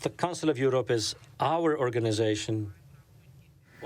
The Council of Europe is our organization.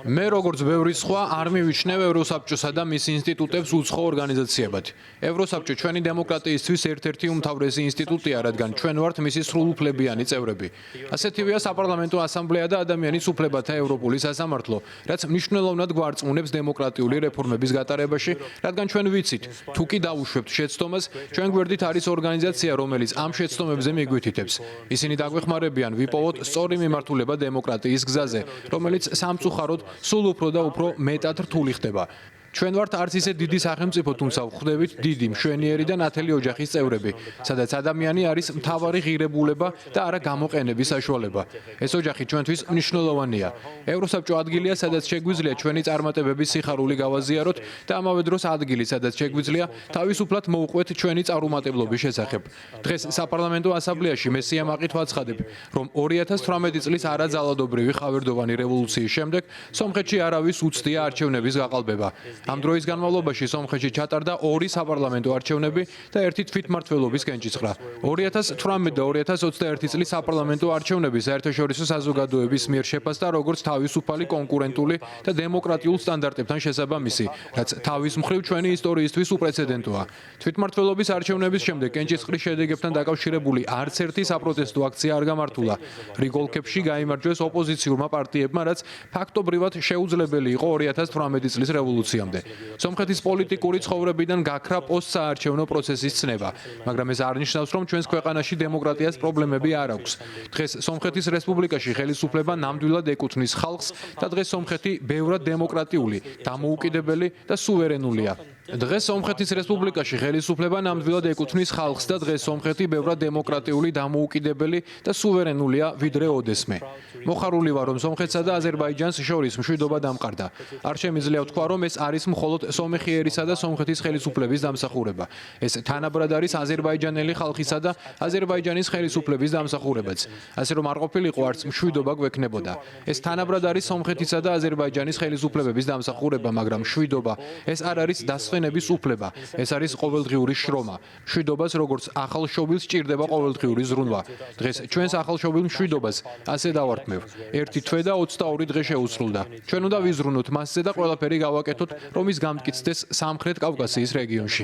მე როგორც ბევრი სხვა არ მივიჩნევ ევროსაბჭოსა და მის ინსტიტუტებს უცხო ორგანიზაციებად. ევროსაბჭო ჩვენი დემოკრატიისთვის ერთ-ერთი უმთავრესი ინსტიტუტია, რადგან ჩვენ ვართ მისი სრულუფლებიანი წევრები. ასეთივეა საპარლამენტო ასამბლეა და ადამიანის უფლებათა ევროპული სასამართლო, რაც მნიშვნელოვნად გვარწმუნებს დემოკრატიული რეფორმების გატარებაში, რადგან ჩვენ ვიცით, თუ კი დავუშვებთ შეცდომას, ჩვენ გვერდით არის ორგანიზაცია, რომელიც ამ შეცდომებზე მიგვითითებს. ისინი დაგვეხმარებიან ვიპოვოთ სწორი მიმართულება დემოკრატიის გზაზე, რომელიც სამწუხაროდ სულ უფრო და უფრო მეტად რთული ხდება. ჩვენ ვართ არც ისე დიდი სახელმწიფო, თუმცა ვხვდებით დიდი, მშვენიერი და ნათელი ოჯახის წევრები, სადაც ადამიანი არის მთავარი ღირებულება და არა გამოყენების საშუალება. ეს ოჯახი ჩვენთვის მნიშვნელოვანია. ევროსაბჭო ადგილია, სადაც შეგვიძლია ჩვენი წარმატებების სიხარული გავაზიაროთ და ამავე დროს ადგილი, სადაც შეგვიძლია თავისუფლად მოუყვეთ ჩვენი წარუმატებლობის შესახებ. დღეს საპარლამენტო ასამბლეაში მე სიამაყით ვაცხადებ, რომ 2018 წლის არაძალადობრივი ხავერდოვანი რევოლუციის შემდეგ სომხეთში არავის უცდია არჩევნების გაყალბება. ამ დროის განმავლობაში სომხეთში ჩატარდა 2 საპარლამენტო არჩევნები და 1 თვითმმართველობის კენჭისყრა. 2018 და 2021 წლის საპარლამენტო არჩევნები საერთაშორისო საზოგადოების მიერ შეფასდა როგორც თავისუფალი, კონკურენტული და დემოკრატიულ სტანდარტებთან შესაბამისი, რაც თავის მხრივ ჩვენი ისტორიისთვის უპრეცედენტოა. თვითმმართველობის არჩევნების შემდეგ კენჭისყრის შედეგებთან დაკავშირებული არც ერთი საპროტესტო აქცია არ გამართულა. რიგ ოლქებში გაიმარჯვეს ოპოზიციურმა პარტიებმა, რაც ფაქტობრივად შეუძლებელი იყო 2018 წლის რევოლუციამ. სომხეთის პოლიტიკური ცხოვრებიდან გაქრა პოსტსაარჩევნო პროცესის ცნება, მაგრამ ეს არ ნიშნავს, რომ ჩვენს ქვეყანაში დემოკრატიას პრობლემები არ აქვს. დღეს სომხეთის რესპუბლიკაში ხელისუფლება ნამდვილად ეკუთვნის ხალხს და დღეს სომხეთი ბევრად დემოკრატიული, დამოუკიდებელი და სუვერენულია. დღეს სომხეთის რესპუბლიკაში ხელისუფლება ნამდვილად ეკუთვნის ხალხს და დღეს სომხეთი ბევრად დემოკრატიული, დამოუკიდებელი და სუვერენულია, ვიდრე ოდესმე. მოხარული ვარ, რომ სომხეთსა და აზერბაიჯანს შორის მშვიდობა დამყარდა. არ შემიძლია ვთქვა, რომ ეს არის მხოლოდ სომეხიერისა და სომხეთის ხელისუფლების დამსახურება. ეს თანაბრად არის აზერბაიჯანელი ხალხისა და აზერბაიჯანის ხელისუფლების დამსახურებაც. ასე რომ არ ყოფილიყო არც მშვიდობა გვექნებოდა. ეს თანაბრად არის სომხეთისა და აზერბაიჯანის ხელისუფლებების დამსახურება, მაგრამ მშვიდობა ეს არ არის დასვენების უფლება. ეს არის ყოველდღიური შრომა. მშვიდობას როგორც ახალშობილს სჭირდება ყოველდღიური ზრუნვა. დღეს ჩვენს ახალშობილ მშვიდობას ასე დავართმევ. 1 თვე და 22 დღე შეუსრულდა. ჩვენ უნდა ვიზრუნოთ მასზე და ყველაფერი გავაკეთოთ, რომ ის გამტკიცდეს სამხრეთ კავკასიის რეგიონში.